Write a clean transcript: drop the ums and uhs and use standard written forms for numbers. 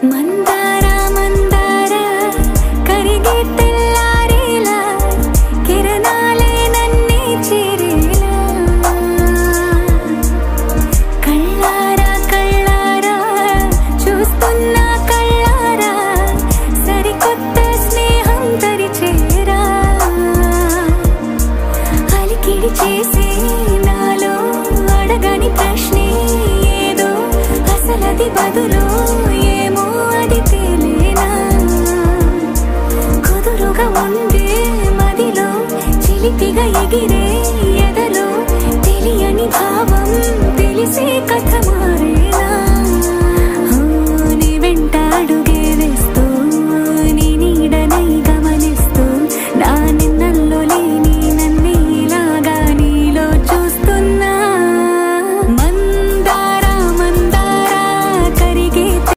మందార మందార కరిగే తెల్లారేలా కిరణాలే నన్నే చేరేలా కళ్ళారా కళ్ళారా చూస్తున్నా కళ్ళారా సరికొత్త స్నేహం తరిచేరా అలికిడి చేసే నాలో అడగని ప్రశ్నే ఏదో అసలది బదులు ఏమో అది తేలేనా కుదురుగా ఉండే మదిలో చిలిపిగా ఎగిరే